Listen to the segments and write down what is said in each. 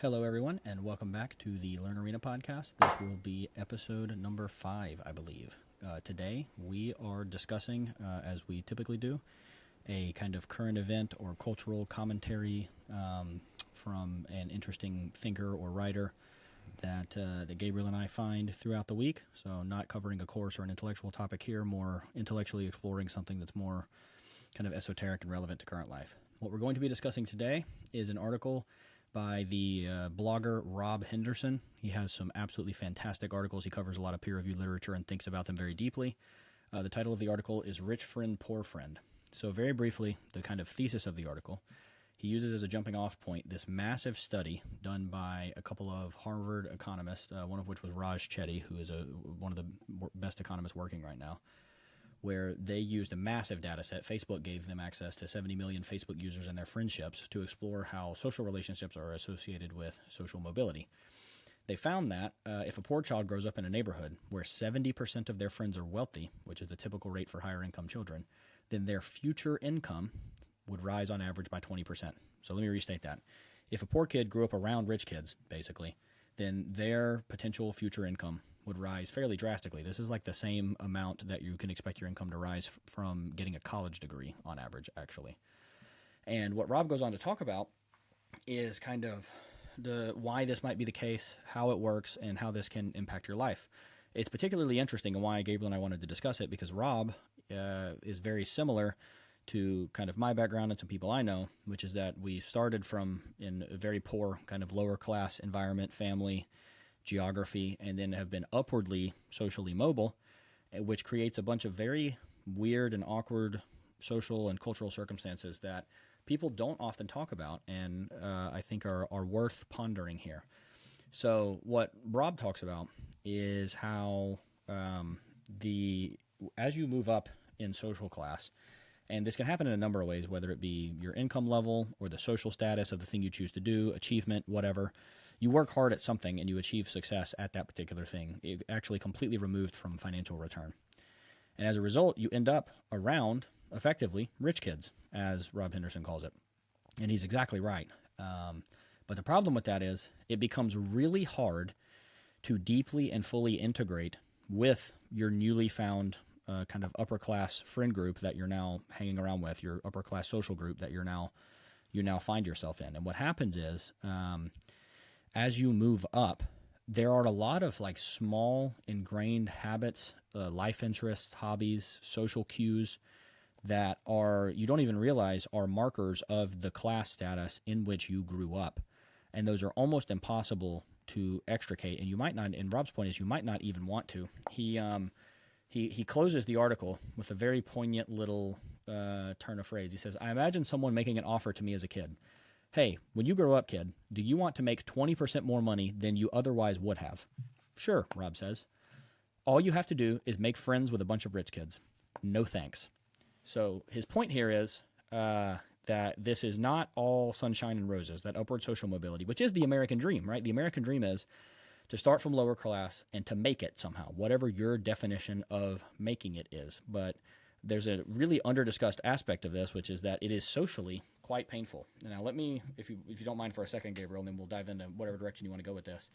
Hello, everyone, and welcome back to the Learn Arena podcast. This will be episode number 5, I believe. Today, we are discussing, as we typically do, a kind of current event or cultural commentary from an interesting thinker or writer that Gabriel and I find throughout the week. So, not covering a course or an intellectual topic here, more intellectually exploring something that's more kind of esoteric and relevant to current life. What we're going to be discussing today is an article by the blogger Rob Henderson. He has some absolutely fantastic articles. He covers a lot of peer-reviewed literature and thinks about them very deeply. The title of the article is Rich Friend, Poor Friend. So very briefly, the kind of thesis of the article, he uses as a jumping off point this massive study done by a couple of Harvard economists, one of which was Raj Chetty, who is one of the best economists working right now, where they used a massive data set. Facebook gave them access to 70 million Facebook users and their friendships to explore how social relationships are associated with social mobility. They found that if a poor child grows up in a neighborhood where 70% of their friends are wealthy, which is the typical rate for higher income children, then their future income would rise on average by 20%. So let me restate that. If a poor kid grew up around rich kids, basically, then their potential future income would rise fairly drastically. This is like the same amount that you can expect your income to rise from getting a college degree on average, actually. And what Rob goes on to talk about is kind of the why this might be the case, how it works, and how this can impact your life. It's particularly interesting and why Gabriel and I wanted to discuss it because Rob is very similar to kind of my background and some people I know, which is that we started from in a very poor kind of lower class environment, family, geography, and then have been upwardly socially mobile, which creates a bunch of very weird and awkward social and cultural circumstances that people don't often talk about and I think are worth pondering here. So what Rob talks about is how as you move up in social class, and this can happen in a number of ways, whether it be your income level or the social status of the thing you choose to do, achievement, whatever. You work hard at something and you achieve success at that particular thing, it actually completely removed from financial return. And as a result, you end up around, effectively, rich kids, as Rob Henderson calls it. And he's exactly right. But the problem with that is it becomes really hard to deeply and fully integrate with your newly found kind of upper class friend group that you're now hanging around with, your upper class social group that you now find yourself in. And what happens is, as you move up, there are a lot of like small ingrained habits, life interests, hobbies, social cues that are, you don't even realize are markers of the class status in which you grew up. And those are almost impossible to extricate. And you might not, and Rob's point is you might not even want to. He closes the article with a very poignant little turn of phrase. He says, I imagine someone making an offer to me as a kid. Hey, when you grow up, kid, do you want to make 20% more money than you otherwise would have? Sure, Rob says. All you have to do is make friends with a bunch of rich kids. No thanks. So his point here is that this is not all sunshine and roses, that upward social mobility, which is the American dream, right? The American dream is to start from lower class and to make it somehow, whatever your definition of making it is. But there's a really under-discussed aspect of this, which is that it is socially quite painful. Now, let me, if you don't mind for a second, Gabriel, and then we'll dive into whatever direction you want to go with this.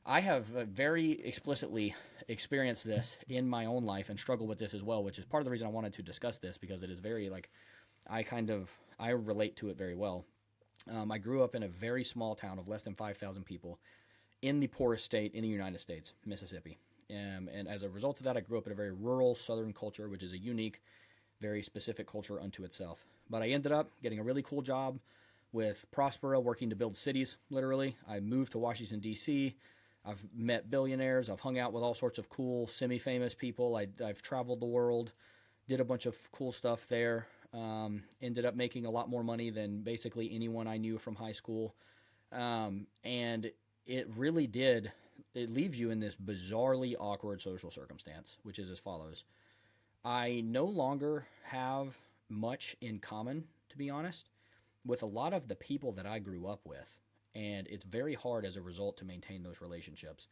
I have very explicitly experienced this in my own life and struggle with this as well, which is part of the reason I wanted to discuss this because it is very, I relate to it very well. I grew up in a very small town of less than 5,000 people in the poorest state in the United States, Mississippi. And as a result of that, I grew up in a very rural Southern culture, which is a unique, very specific culture unto itself. But I ended up getting a really cool job with Prospera, working to build cities, literally. I moved to Washington, D.C. I've met billionaires. I've hung out with all sorts of cool, semi-famous people. I've traveled the world, did a bunch of cool stuff there. Ended up making a lot more money than basically anyone I knew from high school. And it really did, it leaves you in this bizarrely awkward social circumstance, which is as follows. I no longer have much in common, to be honest, with a lot of the people that I grew up with. And it's very hard as a result to maintain those relationships.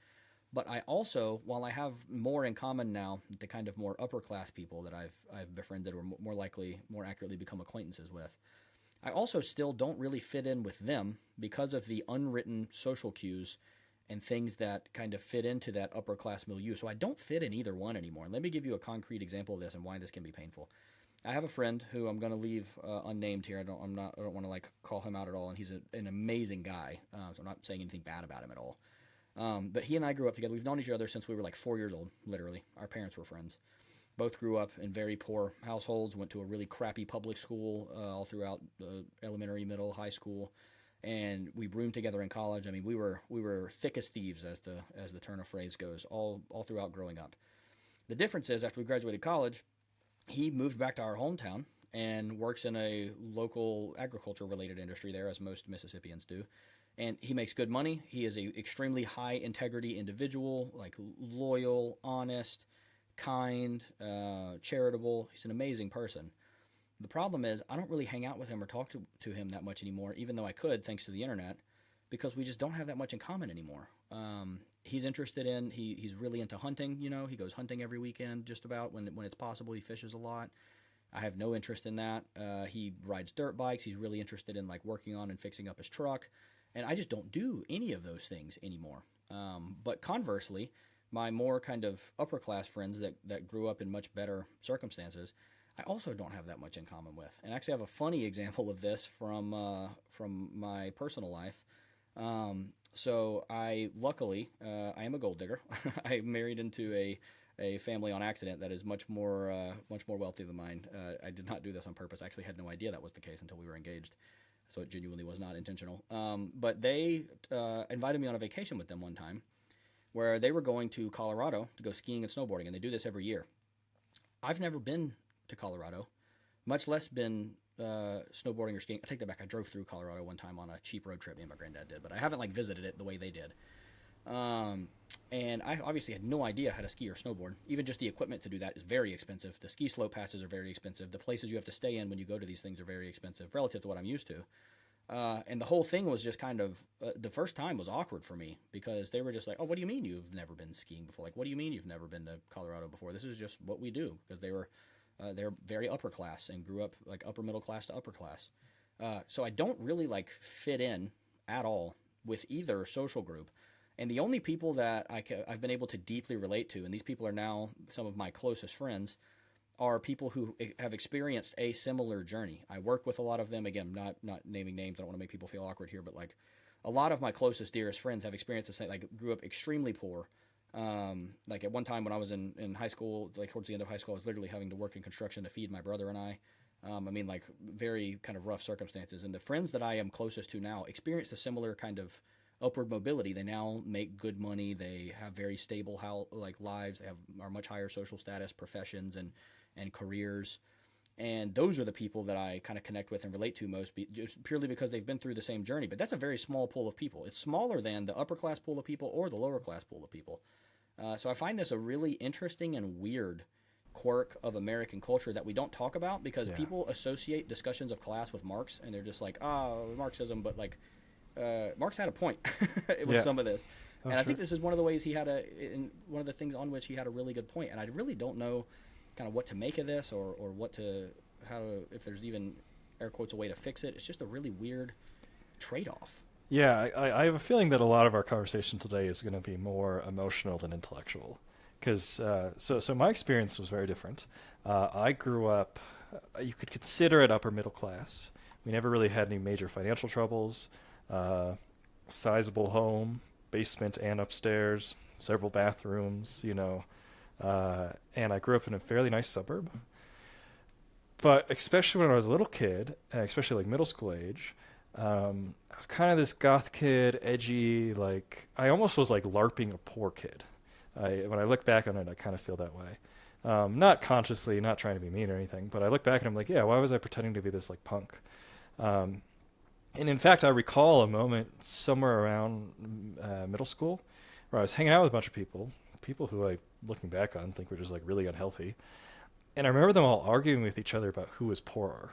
But I also, while I have more in common now, the kind of more upper class people that I've befriended or more accurately become acquaintances with, I also still don't really fit in with them because of the unwritten social cues and things that kind of fit into that upper class milieu. So I don't fit in either one anymore. And let me give you a concrete example of this and why this can be painful. I have a friend who I'm going to leave unnamed here. I don't want to like call him out at all. And he's an amazing guy. So I'm not saying anything bad about him at all. But he and I grew up together. We've known each other since we were like 4 years old, literally. Our parents were friends. Both grew up in very poor households, went to a really crappy public school all throughout elementary, middle, high school, and we roomed together in college. I mean, we were thick as thieves, as the turn of phrase goes, all throughout growing up. The difference is, after we graduated college, he moved back to our hometown and works in a local agriculture-related industry there, as most Mississippians do. And he makes good money. He is a extremely high integrity individual, like loyal, honest, kind, charitable. He's an amazing person. The problem is I don't really hang out with him or talk to him that much anymore, even though I could thanks to the internet, because we just don't have that much in common anymore. He's interested in, he's really into hunting, you know. He goes hunting every weekend just about when it's possible. He fishes a lot. I have no interest in that. He rides dirt bikes. He's really interested in like working on and fixing up his truck. And I just don't do any of those things anymore. But conversely, my more kind of upper class friends that grew up in much better circumstances, I also don't have that much in common with. And actually, I have a funny example of this from my personal life. So I luckily I am a gold digger. I married into a family on accident that is much more wealthy than mine. I did not do this on purpose. I actually had no idea that was the case until we were engaged. So it genuinely was not intentional. But they invited me on a vacation with them one time, where they were going to Colorado to go skiing and snowboarding, and they do this every year. I've never been to Colorado, much less been snowboarding or skiing. I take that back. I drove through Colorado one time on a cheap road trip. Me and my granddad did, but I haven't like visited it the way they did. And I obviously had no idea how to ski or snowboard. Even just the equipment to do that is very expensive. The ski slope passes are very expensive. The places you have to stay in when you go to these things are very expensive relative to what I'm used to. And the whole thing was just kind of, the first time was awkward for me because they were just like, oh, what do you mean you've never been skiing before? Like, what do you mean you've never been to Colorado before? This is just what we do, because they're very upper class and grew up like upper middle class to upper class. So I don't really like fit in at all with either social group. And the only people that I've been able to deeply relate to, and these people are now some of my closest friends, are people who have experienced a similar journey. I work with a lot of them. Again, not naming names. I don't want to make people feel awkward here, but like a lot of my closest, dearest friends have experienced the same. Like, grew up extremely poor. Like at one time when I was in high school, like towards the end of high school, I was literally having to work in construction to feed my brother and I. I mean, like very kind of rough circumstances. And the friends that I am closest to now experience a similar kind of upward mobility. They now make good money. They have very stable lives. They are much higher social status, professions, and careers. And those are the people that I kind of connect with and relate to most, just purely because they've been through the same journey. But that's a very small pool of people. It's smaller than the upper class pool of people or the lower class pool of people. So I find this a really interesting and weird quirk of American culture that we don't talk about, because people associate discussions of class with Marx, and they're just like, oh, Marxism, but like Marx had a point with some of this. And I think this is one of the ways one of the things on which he had a really good point. And I really don't know kind of what to make of this or if there's even air quotes a way to fix it. It's just a really weird trade-off. Yeah, I have a feeling that a lot of our conversation today is going to be more emotional than intellectual. Because so my experience was very different. I grew up, you could consider it upper middle class. We never really had any major financial troubles. Sizable home, basement and upstairs, several bathrooms, and I grew up in a fairly nice suburb. But especially when I was a little kid, especially like middle school age, I was kind of this goth kid, edgy, like I almost was like LARPing a poor kid. When I look back on it, I kind of feel that way. Not consciously, not trying to be mean or anything, but I look back and I'm like, yeah, why was I pretending to be this like punk? And in fact, I recall a moment somewhere around middle school where I was hanging out with a bunch of people who I, looking back on, think were just like really unhealthy. And I remember them all arguing with each other about who was poorer.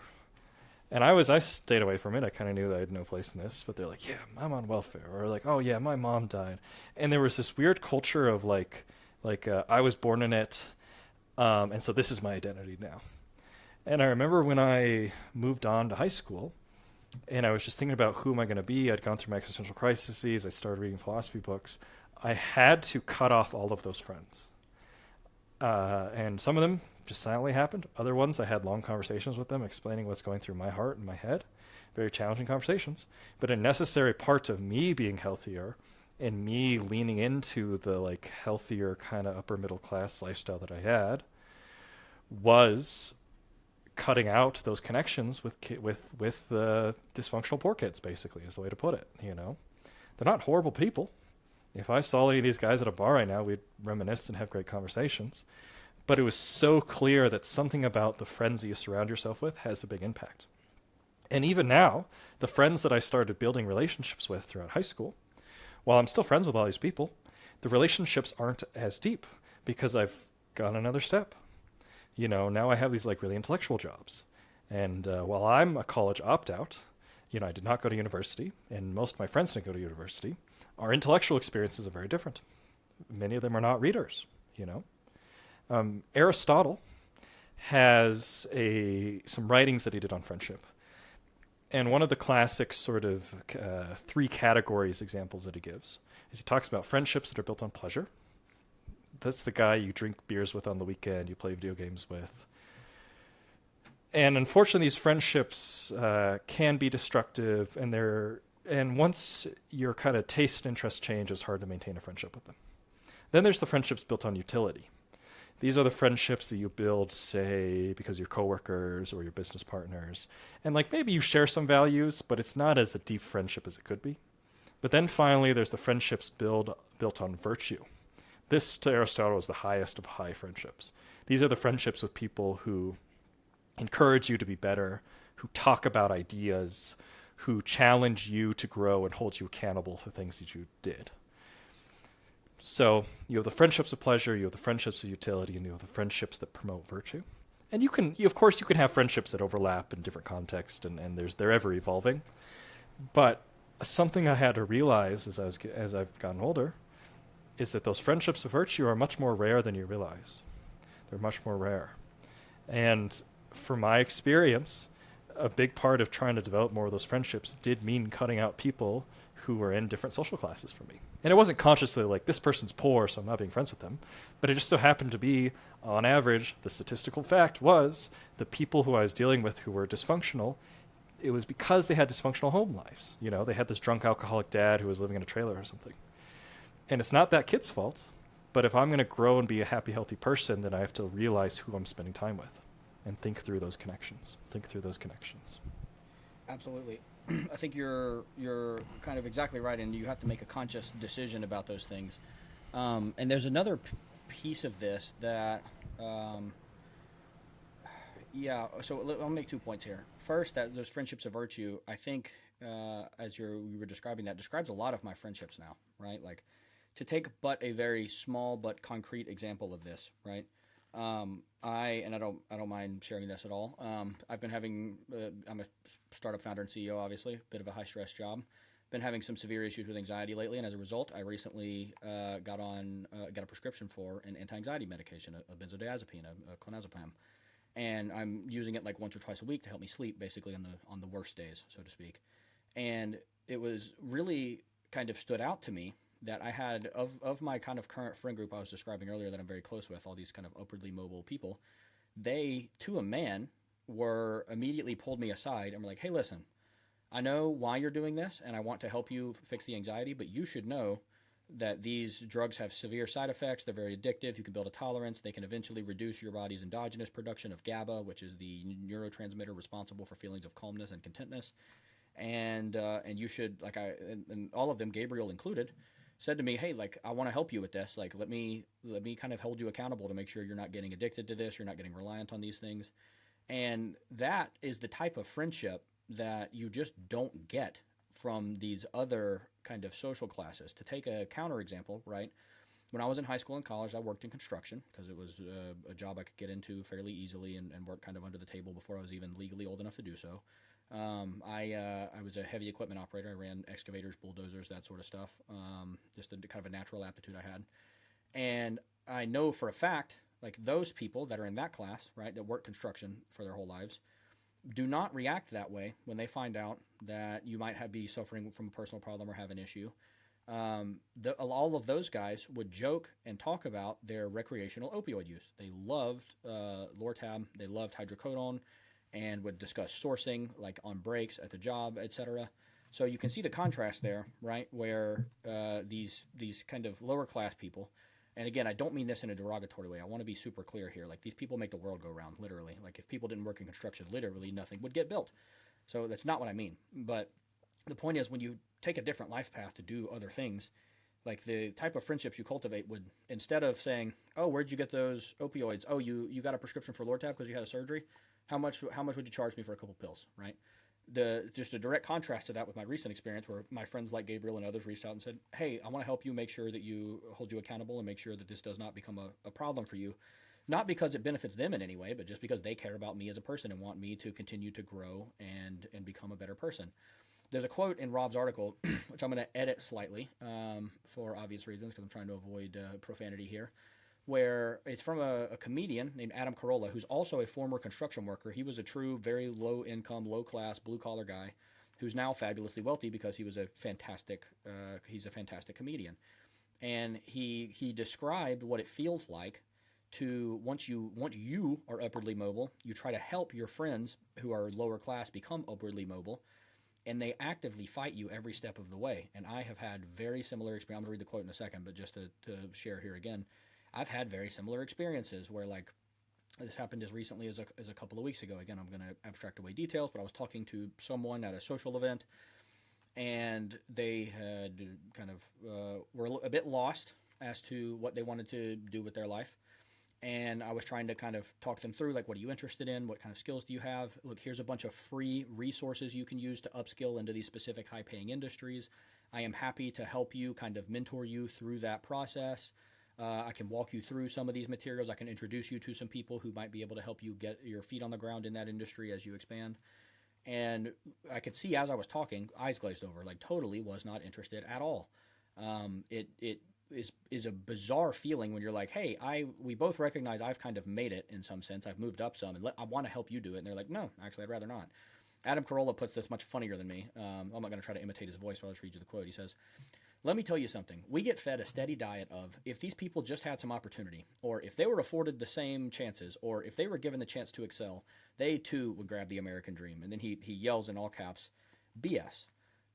And I stayed away from it. I kind of knew that I had no place in this, but they're like, yeah, I'm on welfare. Or like, oh yeah, my mom died. And there was this weird culture of like I was born in it. And so this is my identity now. And I remember when I moved on to high school, And I was just thinking about who am I going to be. I'd gone through my existential crises. I started reading philosophy books. I had to cut off all of those friends. And some of them just silently happened. Other ones, I had long conversations with them, explaining what's going through my heart and my head. Very challenging conversations, but a necessary part of me being healthier and me leaning into the like healthier kind of upper middle class lifestyle that I had was cutting out those connections with the dysfunctional poor kids. Basically, is the way to put it. You know, they're not horrible people. If I saw any of these guys at a bar right now, we'd reminisce and have great conversations. But it was so clear that something about the friends that you surround yourself with has a big impact. And even now, the friends that I started building relationships with throughout high school, while I'm still friends with all these people, the relationships aren't as deep because I've gone another step. You know, now I have these like really intellectual jobs. And while I'm a college opt-out, you know, I did not go to university, and most of my friends didn't go to university. Our intellectual experiences are very different. Many of them are not readers, you know. Aristotle has some writings that he did on friendship. And one of the classic sort of 3 categories examples that he gives is he talks about friendships that are built on pleasure. That's the guy you drink beers with on the weekend, you play video games with. And unfortunately, these friendships can be destructive, and once your kind of taste and interest change, it's hard to maintain a friendship with them. Then there's the friendships built on utility. These are the friendships that you build, say, because you're coworkers or your business partners. And like maybe you share some values, but it's not as a deep friendship as it could be. But then finally, there's the friendships built on virtue. This, to Aristotle, is the highest of high friendships. These are the friendships with people who encourage you to be better, who talk about ideas, who challenge you to grow and hold you accountable for things that you did. So you have the friendships of pleasure, you have the friendships of utility, and you have the friendships that promote virtue. And of course, you can have friendships that overlap in different contexts, and they're ever evolving. But something I had to realize as I've gotten older is that those friendships of virtue are much more rare than you realize. They're much more rare. And from my experience, a big part of trying to develop more of those friendships did mean cutting out people who were in different social classes from me. And it wasn't consciously like, this person's poor, so I'm not being friends with them. But it just so happened to be, on average, the statistical fact was the people who I was dealing with who were dysfunctional, it was because they had dysfunctional home lives. You know, they had this drunk alcoholic dad who was living in a trailer or something. And it's not that kid's fault, but if I'm going to grow and be a happy, healthy person, then I have to realize who I'm spending time with and think through those connections. Absolutely. I think you're kind of exactly right, and you have to make a conscious decision about those things. And there's another piece of this that, so I'll make 2 points here. First, that those friendships of virtue, I think, as you were describing that, describes a lot of my friendships now, right? Like, to take but a very small but concrete example of this, right? I don't mind sharing this at all. I've been having, I'm a startup founder and CEO, obviously, bit of a high stress job. Been having some severe issues with anxiety lately, and as a result, I recently got a prescription for an anti-anxiety medication, a benzodiazepine, a clonazepam, and I'm using it like once or twice a week to help me sleep, basically on the worst days, so to speak. And it was really kind of stood out to me that I had of my kind of current friend group I was describing earlier that I'm very close with, all these kind of upwardly mobile people, they, to a man, were immediately pulled me aside and were like, hey, listen, I know why you're doing this and I want to help you fix the anxiety, but you should know that these drugs have severe side effects. They're very addictive. You can build a tolerance. They can eventually reduce your body's endogenous production of GABA, which is the neurotransmitter responsible for feelings of calmness and contentness. And you should, and all of them, Gabriel included, said to me, hey, like, I want to help you with this. Like, let me kind of hold you accountable to make sure you're not getting addicted to this. You're not getting reliant on these things. And that is the type of friendship that you just don't get from these other kind of social classes. To take a counterexample, right? When I was in high school and college, I worked in construction because it was a job I could get into fairly easily and work kind of under the table before I was even legally old enough to do so. I was a heavy equipment operator. I ran excavators, bulldozers, that sort of stuff. Just a kind of a natural aptitude I had. And I know for a fact, like those people that are in that class, right, that work construction for their whole lives, do not react that way when they find out that you might be suffering from a personal problem or have an issue. All of those guys would joke and talk about their recreational opioid use. They loved Lortab, they loved hydrocodone, and would discuss sourcing, like on breaks at the job, etc. So you can see the contrast there, right? Where these kind of lower class people, and again, I don't mean this in a derogatory way. I want to be super clear here. Like, these people make the world go round, literally. Like, if people didn't work in construction, literally nothing would get built. So that's not what I mean. But the point is, when you take a different life path to do other things, like the type of friendships you cultivate would, instead of saying, "Oh, where'd you get those opioids? Oh, you got a prescription for Lortab because you had a surgery. How much would you charge me for a couple pills?" Right? Just a direct contrast to that with my recent experience, where my friends like Gabriel and others reached out and said, "Hey, I want to help you make sure that you hold you accountable and make sure that this does not become a problem for you." Not because it benefits them in any way, but just because they care about me as a person and want me to continue to grow and become a better person. There's a quote in Rob's article, which I'm going to edit slightly for obvious reasons, because I'm trying to avoid profanity here, where it's from a comedian named Adam Carolla, who's also a former construction worker. He was a true, very low income, low class, blue collar guy, who's now fabulously wealthy because he's a fantastic comedian. And he described what it feels like to, once you are upwardly mobile, you try to help your friends who are lower class become upwardly mobile, and they actively fight you every step of the way. And I have had very similar experience. I'm going to read the quote in a second, but just to share here again, I've had very similar experiences where, like, this happened as recently as a couple of weeks ago. Again, I'm going to abstract away details, but I was talking to someone at a social event, and they had kind of were a bit lost as to what they wanted to do with their life. And I was trying to kind of talk them through, like, what are you interested in? What kind of skills do you have? Look, here's a bunch of free resources you can use to upskill into these specific high-paying industries. I am happy to help you, kind of mentor you through that process. I can walk you through some of these materials. I can introduce you to some people who might be able to help you get your feet on the ground in that industry as you expand. And I could see, as I was talking, eyes glazed over, like, totally was not interested at all. It is a bizarre feeling when you're like, hey, we both recognize I've kind of made it in some sense. I've moved up some, and I want to help you do it. And they're like, no, actually, I'd rather not. Adam Carolla puts this much funnier than me. I'm not going to try to imitate his voice, but I'll just read you the quote. He says, "Let me tell you something. We get fed a steady diet of, if these people just had some opportunity, or if they were afforded the same chances, or if they were given the chance to excel, they too would grab the American dream." And then he yells in all caps, "BS."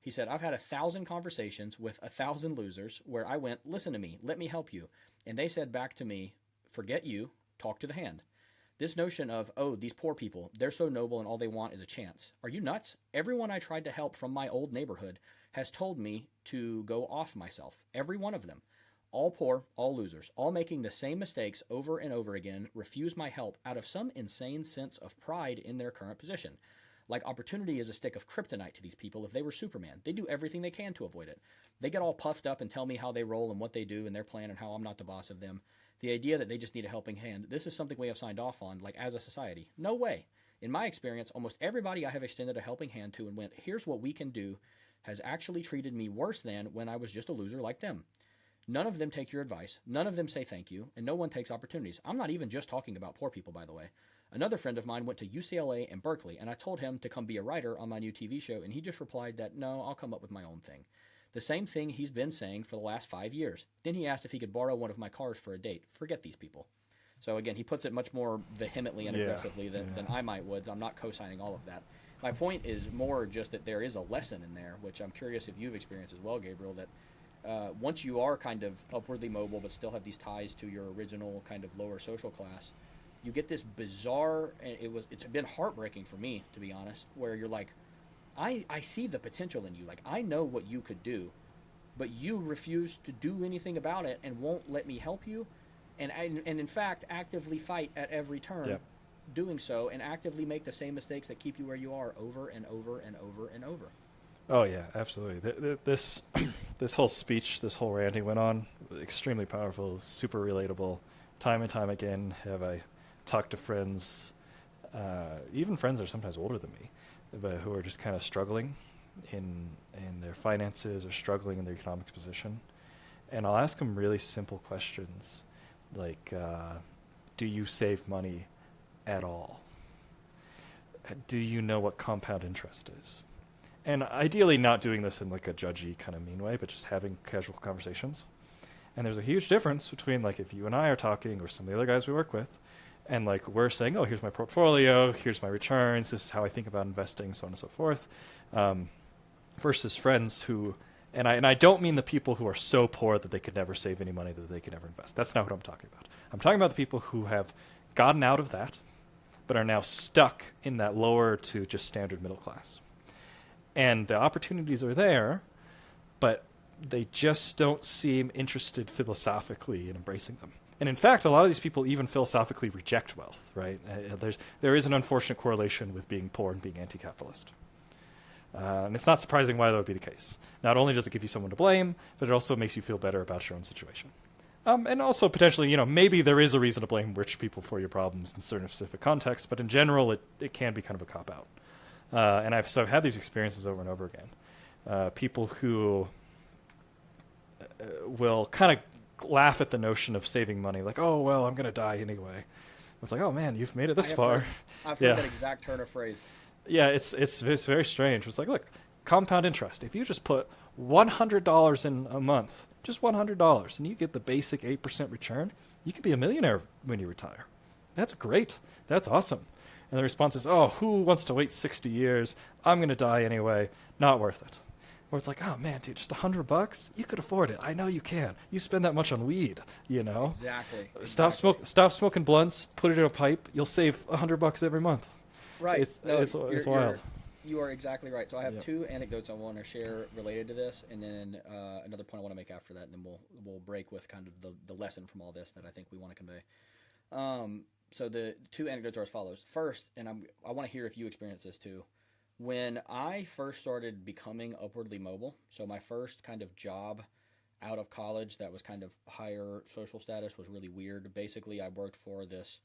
He said, "I've had 1,000 conversations with 1,000 losers where I went, 'Listen to me, let me help you.' And they said back to me, 'Forget you, talk to the hand.' This notion of, oh, these poor people, they're so noble and all they want is a chance. Are you nuts? Everyone I tried to help from my old neighborhood has told me to go off myself. Every one of them. All poor, all losers, all making the same mistakes over and over again, refuse my help out of some insane sense of pride in their current position. Like, opportunity is a stick of kryptonite to these people. If they were Superman, they do everything they can to avoid it. They get all puffed up and tell me how they roll and what they do and their plan and how I'm not the boss of them. The idea that they just need a helping hand, this is something we have signed off on, like, as a society. No way. In my experience, almost everybody I have extended a helping hand to and went, 'Here's what we can do,' has actually treated me worse than when I was just a loser like them. None of them take your advice, none of them say thank you, and no one takes opportunities. I'm not even just talking about poor people, by the way. Another friend of mine went to UCLA and Berkeley, and I told him to come be a writer on my new TV show, and he just replied that, no, I'll come up with my own thing. The same thing he's been saying for the last 5 years. Then he asked if he could borrow one of my cars for a date. Forget these people." So again, he puts it much more vehemently and aggressively than I might would. I'm not co-signing all of that. My point is more just that there is a lesson in there, which I'm curious if you've experienced as well, Gabriel, that once you are kind of upwardly mobile but still have these ties to your original kind of lower social class, you get this bizarre, and it's been heartbreaking for me, to be honest, where you're like, I see the potential in you. Like, I know what you could do, but you refuse to do anything about it and won't let me help you, and in fact actively fight at every turn. Yep. Doing so, and actively make the same mistakes that keep you where you are over and over and over and over. Oh yeah, absolutely. This this whole speech, this whole rant he went on, extremely powerful, super relatable. Time and time again have I talked to friends, even friends that are sometimes older than me, but who are just kind of struggling in their finances or struggling in their economic position. And I'll ask them really simple questions like, do you save money at all? do you know what compound interest is? And ideally not doing this in like a judgy kind of mean way, but just having casual conversations. And there's a huge difference between like if you and I are talking or some of the other guys we work with, and like we're saying, oh, here's my portfolio, here's my returns, this is how I think about investing, so on and so forth, versus friends who, and I don't mean the people who are so poor that they could never save any money, that they could never invest. That's not what I'm talking about. I'm talking about the people who have gotten out of that, but are now stuck in that lower to just standard middle class. And the opportunities are there, but they just don't seem interested philosophically in embracing them. And in fact, a lot of these people even philosophically reject wealth, right? There is an unfortunate correlation with being poor and being anti-capitalist. And it's not surprising why that would be the case. Not only does it give you someone to blame, but it also makes you feel better about your own situation. And also potentially, maybe there is a reason to blame rich people for your problems in certain specific contexts, but in general, it can be kind of a cop-out. And I've had these experiences over and over again. People who will kind of laugh at the notion of saving money, like, oh, well, I'm going to die anyway. It's like, oh, man, you've made it this far. I've heard that exact turn of phrase. Yeah, it's very strange. It's like, look, compound interest. If you just put $100 in a month, just $100, and you get the basic 8% return, you could be a millionaire when you retire. That's great. That's awesome. And the response is, oh, who wants to wait 60 years? I'm going to die anyway. Not worth it. Where it's like, oh, man, dude, just $100? You could afford it. I know you can. You spend that much on weed, Exactly. Stop smoking blunts, put it in a pipe. You'll save $100 every month. Right. It's wild. You are exactly right. So I have two anecdotes I want to share related to this, and then another point I want to make after that, and then we'll break with kind of the lesson from all this that I think we want to convey. So the two anecdotes are as follows. First, and I want to hear if you experience this too. When I first started becoming upwardly mobile, so my first kind of job out of college that was kind of higher social status was really weird. Basically, I worked for this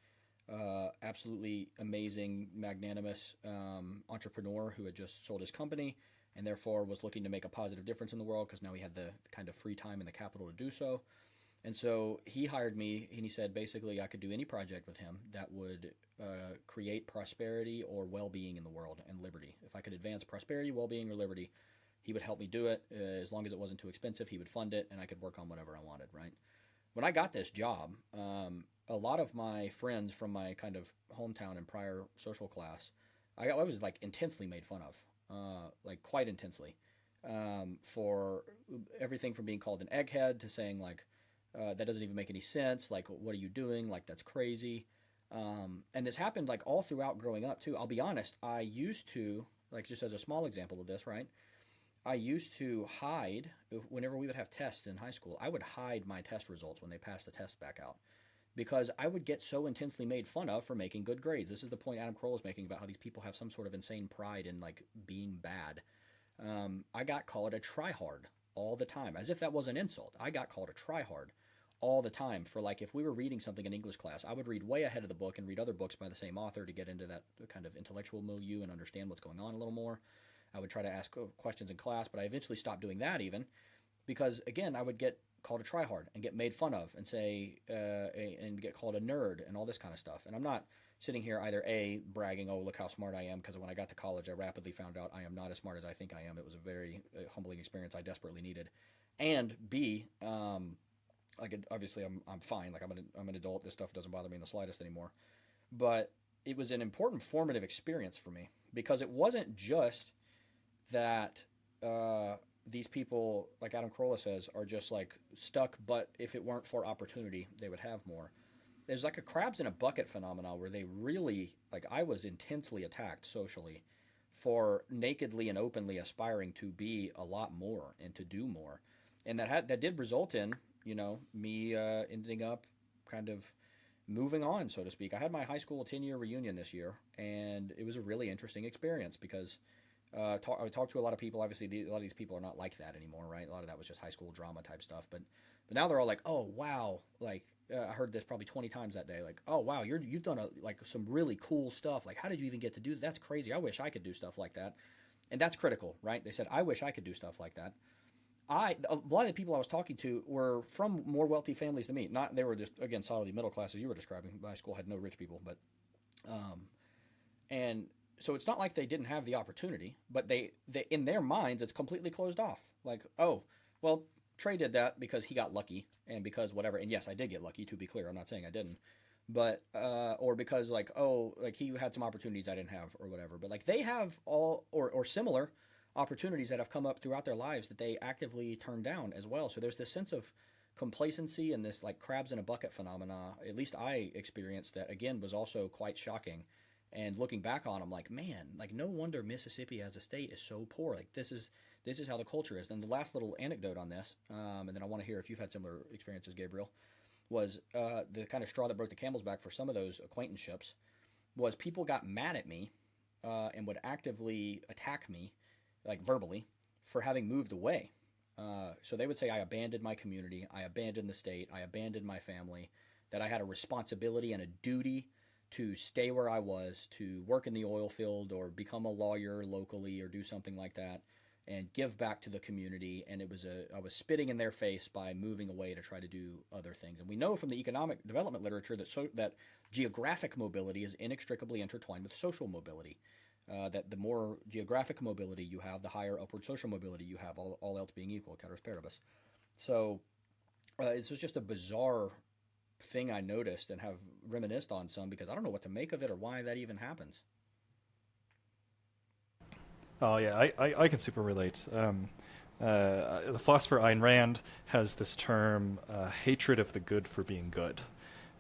absolutely amazing, magnanimous entrepreneur who had just sold his company and therefore was looking to make a positive difference in the world because now he had the kind of free time and the capital to do so. And so he hired me, and he said basically I could do any project with him that would create prosperity or well-being in the world and liberty. If I could advance prosperity, well-being, or liberty, he would help me do it. As long as it wasn't too expensive, he would fund it, and I could work on whatever I wanted, right? When I got this job, a lot of my friends from my kind of hometown and prior social class, I was like intensely made fun of, like quite intensely, for everything from being called an egghead to saying like, that doesn't even make any sense. Like, what are you doing? Like, that's crazy. And this happened like all throughout growing up too. I'll be honest. I used to, like, just as a small example of this, right? I used to hide whenever we would have tests in high school. I would hide my test results when they passed the test back out because I would get so intensely made fun of for making good grades. This is the point Adam Kroll is making about how these people have some sort of insane pride in like being bad. I got called a tryhard all the time, as if that was an insult. I got called a tryhard all the time for like if we were reading something in English class, I would read way ahead of the book and read other books by the same author to get into that kind of intellectual milieu and understand what's going on a little more. I would try to ask questions in class, but I eventually stopped doing that even because, again, I would get called a tryhard and get made fun of and say and get called a nerd and all this kind of stuff. And I'm not sitting here either A, bragging, oh, look how smart I am, because when I got to college, I rapidly found out I am not as smart as I think I am. It was a very humbling experience I desperately needed. And B, like obviously I'm fine. Like I'm an adult. This stuff doesn't bother me in the slightest anymore. But it was an important formative experience for me because it wasn't just that these people, like Adam Carolla says, are just like stuck, but if it weren't for opportunity, they would have more. There's like a crabs in a bucket phenomenon where they really, like I was intensely attacked socially for nakedly and openly aspiring to be a lot more and to do more. And that did result in, me ending up kind of moving on, so to speak. I had my high school 10-year reunion this year, and it was a really interesting experience because I talked to a lot of people. Obviously, a lot of these people are not like that anymore, right? A lot of that was just high school drama type stuff. But now they're all like, oh, wow. Like, I heard this probably 20 times that day. Like, oh, wow, you've done some really cool stuff. Like, how did you even get to do that? That's crazy. I wish I could do stuff like that. And that's critical, right? They said, I wish I could do stuff like that. A lot of the people I was talking to were from more wealthy families than me. They were just, again, solidly middle class, as you were describing. My school had no rich people, but, and so it's not like they didn't have the opportunity, but they in their minds it's completely closed off. Like, oh, well, Trey did that because he got lucky and because whatever. And yes, I did get lucky. To be clear, I'm not saying I didn't, but or because like, oh, like he had some opportunities I didn't have or whatever. But like they have all or similar opportunities that have come up throughout their lives that they actively turn down as well. So there's this sense of complacency and this like crabs in a bucket phenomena. At least I experienced that again was also quite shocking. And looking back on, I'm like, man, like no wonder Mississippi as a state is so poor. Like this is how the culture is. And the last little anecdote on this, and then I want to hear if you've had similar experiences, Gabriel, was the kind of straw that broke the camel's back for some of those acquaintanceships was people got mad at me and would actively attack me, like verbally, for having moved away. So they would say I abandoned my community, I abandoned the state, I abandoned my family, that I had a responsibility and a duty to stay where I was, to work in the oil field or become a lawyer locally or do something like that and give back to the community. And I was spitting in their face by moving away to try to do other things. And we know from the economic development literature that geographic mobility is inextricably intertwined with social mobility. That the more geographic mobility you have, the higher upward social mobility you have, all else being equal, ceteris paribus. So it's just a bizarre thing I noticed and have reminisced on some because I don't know what to make of it or why that even happens. Oh yeah, I can super relate. The philosopher Ayn Rand has this term, hatred of the good for being good.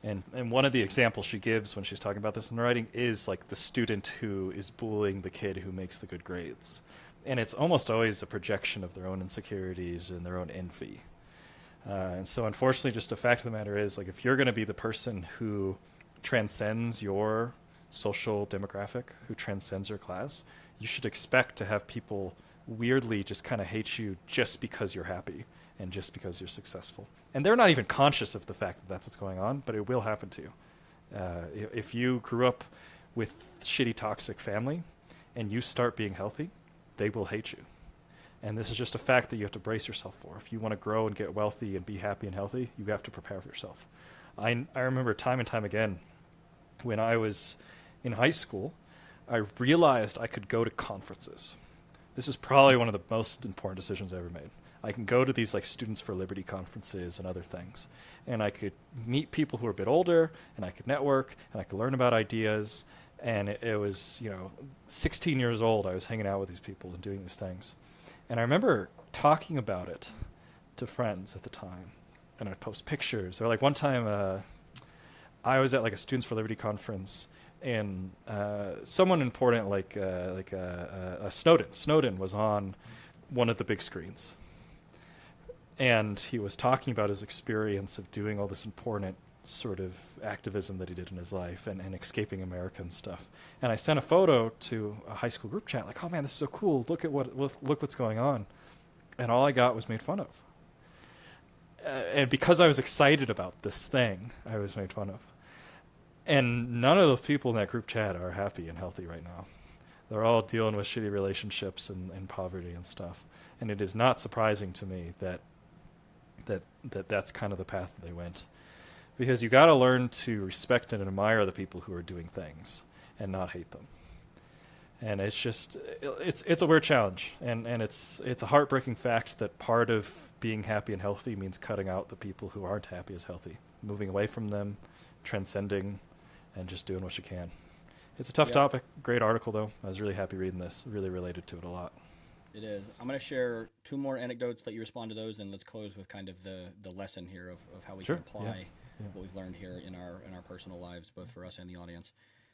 And one of the examples she gives when she's talking about this in writing is like the student who is bullying the kid who makes the good grades. And it's almost always a projection of their own insecurities and their own envy. And so unfortunately, just the fact of the matter is, like, if you're going to be the person who transcends your social demographic, who transcends your class, you should expect to have people weirdly just kind of hate you just because you're happy and just because you're successful. And they're not even conscious of the fact that that's what's going on, but it will happen to you. If you grew up with shitty, toxic family and you start being healthy, they will hate you. And this is just a fact that you have to brace yourself for. If you want to grow and get wealthy and be happy and healthy, you have to prepare for yourself. I remember time and time again, when I was in high school, I realized I could go to conferences. This is probably one of the most important decisions I ever made. I can go to these like Students for Liberty conferences and other things. And I could meet people who are a bit older, and I could network, and I could learn about ideas. And it was, 16 years old, I was hanging out with these people and doing these things. And I remember talking about it to friends at the time, and I'd post pictures. Or like one time, I was at like a Students for Liberty conference, and someone important like Snowden was on one of the big screens, and he was talking about his experience of doing all this important sort of activism that he did in his life and escaping America and stuff. And I sent a photo to a high school group chat, like, oh man, this is so cool. Look what's going on. And all I got was made fun of. And because I was excited about this thing, I was made fun of. And none of those people in that group chat are happy and healthy right now. They're all dealing with shitty relationships and poverty and stuff. And it is not surprising to me that's kind of the path that they went. Because you got to learn to respect and admire the people who are doing things and not hate them. And it's just, it's a weird challenge. And it's a heartbreaking fact that part of being happy and healthy means cutting out the people who aren't happy as healthy, moving away from them, transcending, and just doing what you can. It's a tough topic. Great article, though. I was really happy reading this. Really related to it a lot. It is. I'm going to share two more anecdotes, let you respond to those, and let's close with kind of the lesson here of how we can apply what we've learned here in our personal lives, both for us and the audience.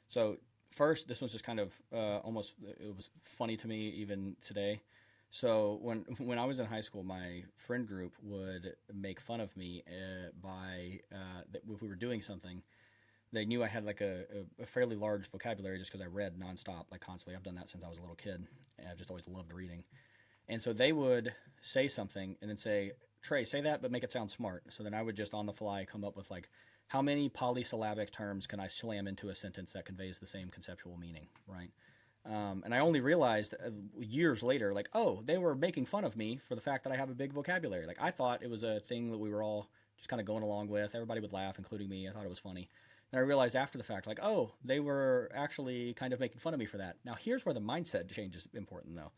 So first, this one's just kind of almost, it was funny to me even today. So when I was in high school, my friend group would make fun of me that if we were doing something, they knew I had like a fairly large vocabulary just because I read nonstop, like constantly. I've done that since I was a little kid, and I've just always loved reading. And so they would say something and then say, Trey, say that, but make it sound smart. So then I would just on the fly come up with like, how many polysyllabic terms can I slam into a sentence that conveys the same conceptual meaning, right? And I only realized years later, like, oh, they were making fun of me for the fact that I have a big vocabulary. Like, I thought it was a thing that we were all just kind of going along with. Everybody would laugh, including me. I thought it was funny. And I realized after the fact, like, oh, they were actually kind of making fun of me for that. Now, here's where the mindset change is important, though.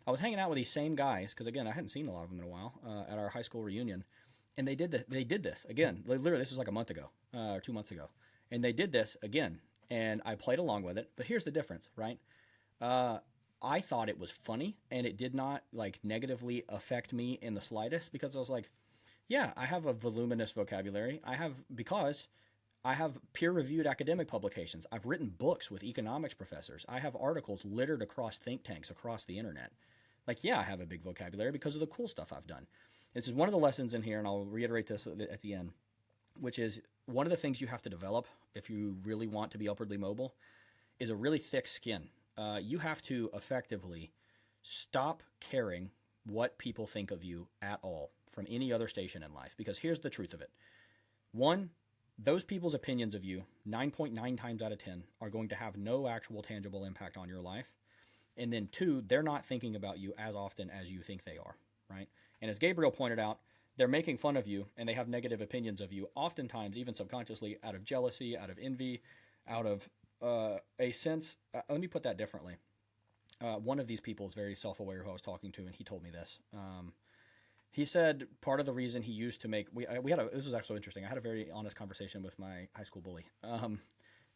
I was hanging out with these same guys because, again, I hadn't seen a lot of them in a while at our high school reunion, and they did this. They did this again. Literally, this was like a month ago or 2 months ago, and they did this again, and I played along with it. But here's the difference, right? I thought it was funny, and it did not like negatively affect me in the slightest because I was like, yeah, I have a voluminous vocabulary. Because I have peer-reviewed academic publications. I've written books with economics professors. I have articles littered across think tanks across the internet. Like, yeah, I have a big vocabulary because of the cool stuff I've done. This is one of the lessons in here, and I'll reiterate this at the end, which is one of the things you have to develop if you really want to be upwardly mobile is a really thick skin. You have to effectively stop caring what people think of you at all from any other station in life. Because here's the truth of it. One, those people's opinions of you, 9.9 times out of 10, are going to have no actual tangible impact on your life. And then two, they're not thinking about you as often as you think they are, right? And as Gabriel pointed out, they're making fun of you and they have negative opinions of you, oftentimes, even subconsciously, out of jealousy, out of envy, out of a sense. Let me put that differently. One of these people is very self-aware who I was talking to, and he told me this. He said part of the reason he used to make this was actually interesting. I had a very honest conversation with my high school bully.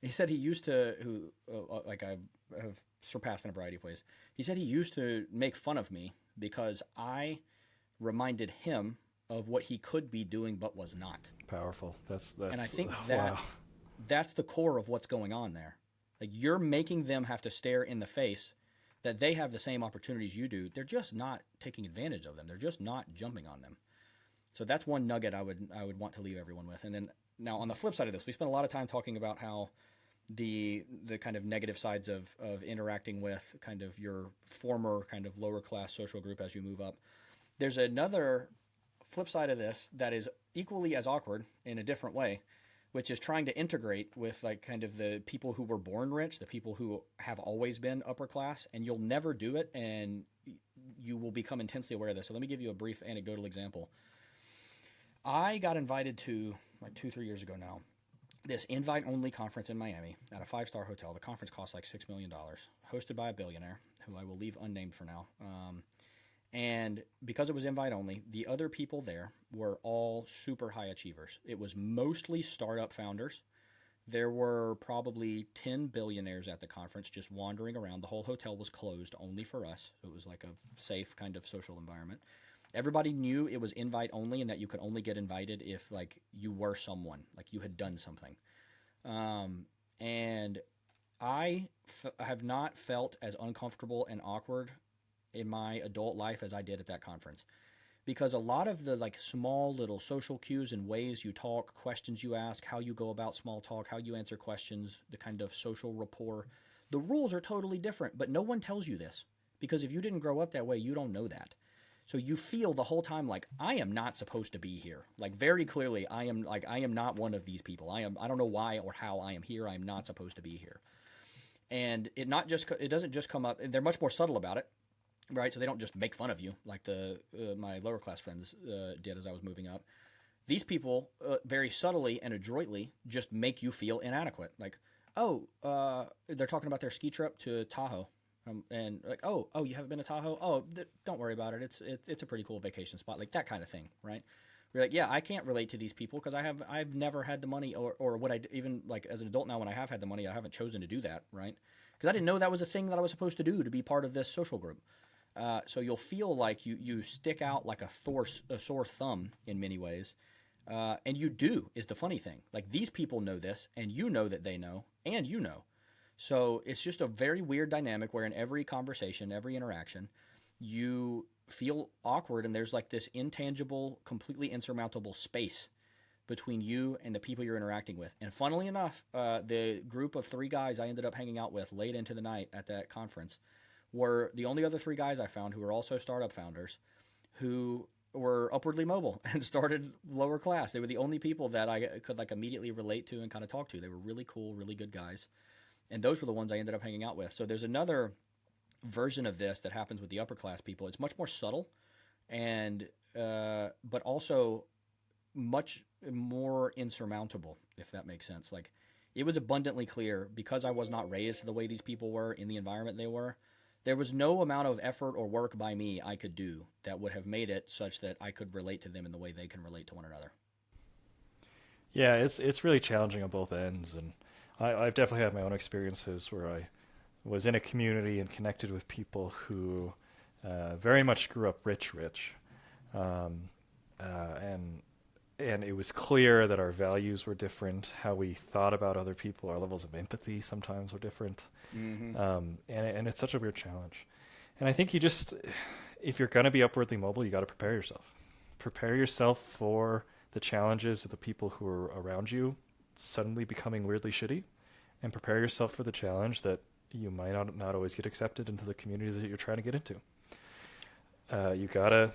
He said he used to like I have surpassed in a variety of ways. He said he used to make fun of me because I reminded him of what he could be doing but was not. Powerful. That's and I think wow. that's the core of what's going on there. Like, you're making them have to stare in the face that they have the same opportunities you do. They're just not taking advantage of them. They're just not jumping on them. So that's one nugget I would want to leave everyone with. And then now on the flip side of this, we spent a lot of time talking about how the kind of negative sides of interacting with kind of your former kind of lower class social group as you move up. There's another flip side of this that is equally as awkward in a different way, which is trying to integrate with like kind of the people who were born rich, the people who have always been upper class, and you'll never do it, and you will become intensely aware of this. So let me give you a brief anecdotal example. I got invited to, like 2-3 years ago now, this invite-only conference in Miami at a 5-star hotel. The conference cost like $6 million, hosted by a billionaire, who I will leave unnamed for now. And because it was invite only, the other people there were all super high achievers. It was mostly startup founders. There were probably 10 billionaires at the conference just wandering around. The whole hotel was closed only for us. It was like a safe kind of social environment. Everybody knew it was invite only and that you could only get invited if like you were someone, like you had done something. And I have not felt as uncomfortable and awkward in my adult life as I did at that conference, because a lot of the like small little social cues and ways you talk, questions you ask, how you go about small talk, how you answer questions, the kind of social rapport, the rules are totally different, but no one tells you this, because if you didn't grow up that way, you don't know that. So you feel the whole time like, I am not supposed to be here. Like, very clearly, I am not one of these people. I don't know why or how I am here. I am not supposed to be here. And it doesn't just come up. They're much more subtle about it, right? So they don't just make fun of you like my lower class friends did as I was moving up. These people very subtly and adroitly just make you feel inadequate. Like, they're talking about their ski trip to Tahoe. And like, oh, you haven't been to Tahoe? Oh, don't worry about it. It's a pretty cool vacation spot, like that kind of thing, right? We're like, yeah, I can't relate to these people because I've never had the money, or what I even like as an adult now, when I have had the money, I haven't chosen to do that, right? Because I didn't know that was a thing that I was supposed to do to be part of this social group. So you'll feel like you stick out like a sore thumb in many ways, and you do is the funny thing. Like, these people know this, and you know that they know, and you know. So it's just a very weird dynamic where in every conversation, every interaction, you feel awkward, and there's like this intangible, completely insurmountable space between you and the people you're interacting with. And funnily enough, the group of 3 guys I ended up hanging out with late into the night at that conference were the only other 3 guys I found who were also startup founders who were upwardly mobile and started lower class. They were the only people that I could like immediately relate to and kind of talk to. They were really cool, really good guys. And those were the ones I ended up hanging out with. So there's another version of this that happens with the upper class people. It's much more subtle, and but also much more insurmountable, if that makes sense. Like, it was abundantly clear, because I was not raised the way these people were in the environment they were, there was no amount of effort or work by me I could do that would have made it such that I could relate to them in the way they can relate to one another. Yeah, it's really challenging on both ends, and I've definitely had my own experiences where I was in a community and connected with people who very much grew up rich, um, and it was clear that our values were different, how we thought about other people, our levels of empathy sometimes were different, and it's such a weird challenge. And I think if you're going to be upwardly mobile, you got to prepare yourself. Prepare yourself for the challenges of the people who are around you suddenly becoming weirdly shitty, and prepare yourself for the challenge that you might not always get accepted into the communities that you're trying to get into. You gotta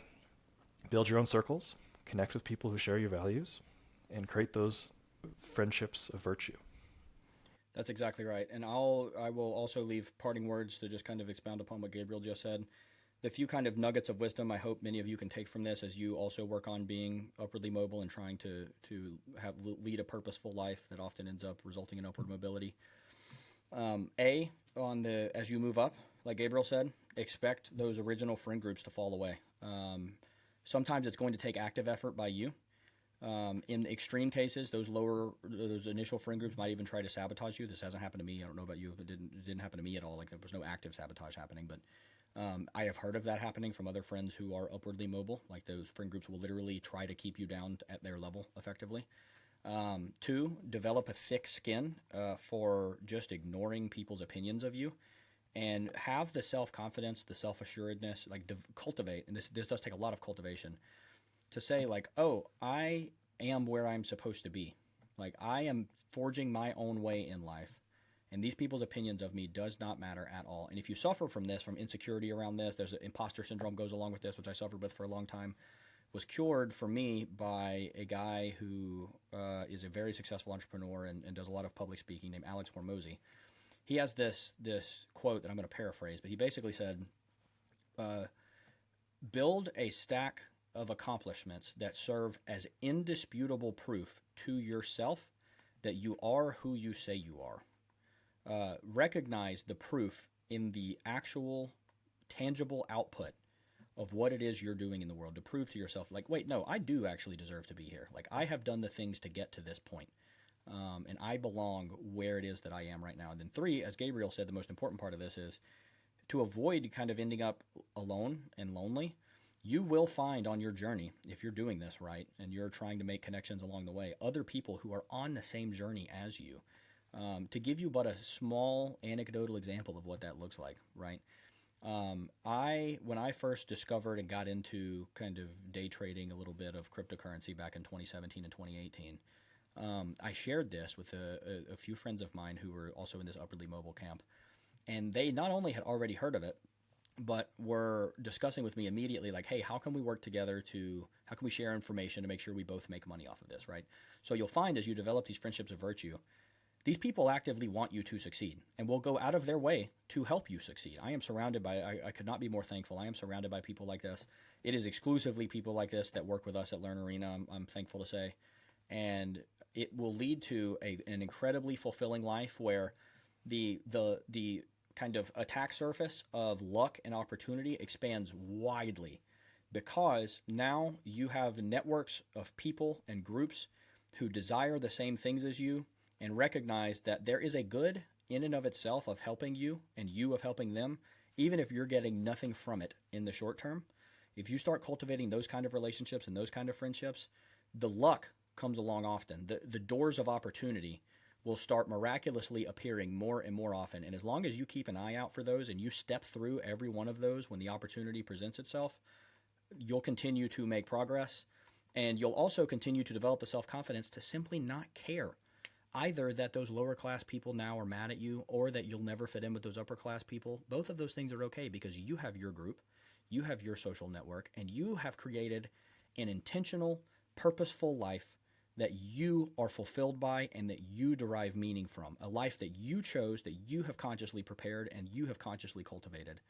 build your own circles, connect with people who share your values, and create those friendships of virtue. That's exactly right. And I will also leave parting words to just kind of expound upon what Gabriel just said. The few kind of nuggets of wisdom I hope many of you can take from this as you also work on being upwardly mobile and trying to lead a purposeful life that often ends up resulting in upward mobility. As you move up, like Gabriel said, expect those original friend groups to fall away. Sometimes it's going to take active effort by you. In extreme cases, those initial friend groups might even try to sabotage you. This hasn't happened to me. I don't know about you. It didn't happen to me at all. Like, there was no active sabotage happening, but I have heard of that happening from other friends who are upwardly mobile. Like, those friend groups will literally try to keep you down at their level effectively. 2, develop a thick skin for just ignoring people's opinions of you, and have the self-confidence, the self-assuredness, like cultivate, and this does take a lot of cultivation, to say, like, oh, I am where I'm supposed to be. Like, I am forging my own way in life, and these people's opinions of me does not matter at all. And if you suffer from this, from insecurity around this, there's an imposter syndrome goes along with this, which I suffered with for a long time, was cured for me by a guy who is a very successful entrepreneur and does a lot of public speaking, named Alex Hormozy. He has this quote that I'm going to paraphrase, but he basically said, build a stack of accomplishments that serve as indisputable proof to yourself that you are who you say you are. Recognize the proof in the actual tangible output of what it is you're doing in the world, to prove to yourself, like, wait, no, I do actually deserve to be here. Like, I have done the things to get to this point. And I belong where it is that I am right now. And then 3, as Gabriel said, the most important part of this is to avoid kind of ending up alone and lonely. You will find on your journey, if you're doing this right and you're trying to make connections along the way, other people who are on the same journey as you. To give you but a small anecdotal example of what that looks like, right? When I first discovered and got into kind of day trading a little bit of cryptocurrency back in 2017 and 2018, I shared this with a few friends of mine who were also in this upwardly mobile camp, and they not only had already heard of it, but were discussing with me immediately, like, hey, how can we work together how can we share information to make sure we both make money off of this, right? So you'll find as you develop these friendships of virtue, these people actively want you to succeed and will go out of their way to help you succeed. I am surrounded by, I could not be more thankful. I am surrounded by people like this. It is exclusively people like this that work with us at Learn Arena, I'm thankful to say. And it will lead to an incredibly fulfilling life where the kind of attack surface of luck and opportunity expands widely, because now you have networks of people and groups who desire the same things as you and recognize that there is a good in and of itself of helping you and you of helping them, even if you're getting nothing from it in the short term. If you start cultivating those kind of relationships and those kind of friendships, the luck comes along often. The doors of opportunity will start miraculously appearing more and more often. And as long as you keep an eye out for those and you step through every one of those when the opportunity presents itself, you'll continue to make progress. And you'll also continue to develop the self-confidence to simply not care either that those lower class people now are mad at you or that you'll never fit in with those upper class people. Both of those things are okay because you have your group, you have your social network, and you have created an intentional, purposeful life that you are fulfilled by and that you derive meaning from, a life that you chose, that you have consciously prepared and you have consciously cultivated,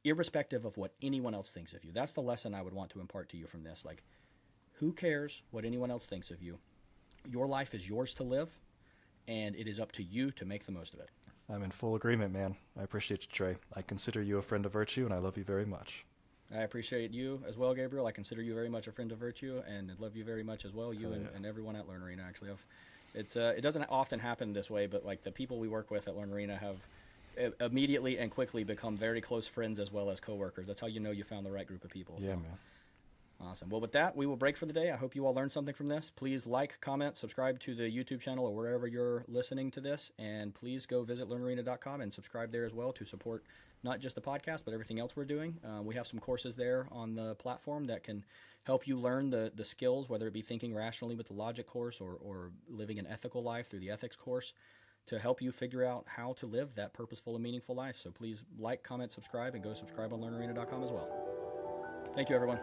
irrespective of what anyone else thinks of you. That's the lesson I would want to impart to you from this. Like, Who cares what anyone else thinks of you? Your life is yours to live, and it is up to you to make the most of it. I'm in full agreement, man. I appreciate you, Trey. I consider you a friend of virtue, and I love you very much. I appreciate you as well, Gabriel. I consider you very much a friend of virtue, and love you very much as well. You and everyone at Learn Arena actually have. It doesn't often happen this way, but like the people we work with at Learn Arena have immediately and quickly become very close friends as well as coworkers. That's how you know you found the right group of people. Yeah, so. man. Awesome. Well, with that, we will break for the day. I hope you all learned something from this. Please like, comment, subscribe to the YouTube channel or wherever you're listening to this. And please go visit learnarena.com and subscribe there as well to support not just the podcast, but everything else we're doing. We have some courses there on the platform that can help you learn the skills, whether it be thinking rationally with the logic course or living an ethical life through the ethics course, to help you figure out how to live that purposeful and meaningful life. So please like, comment, subscribe, and go subscribe on learnarena.com as well. Thank you, everyone.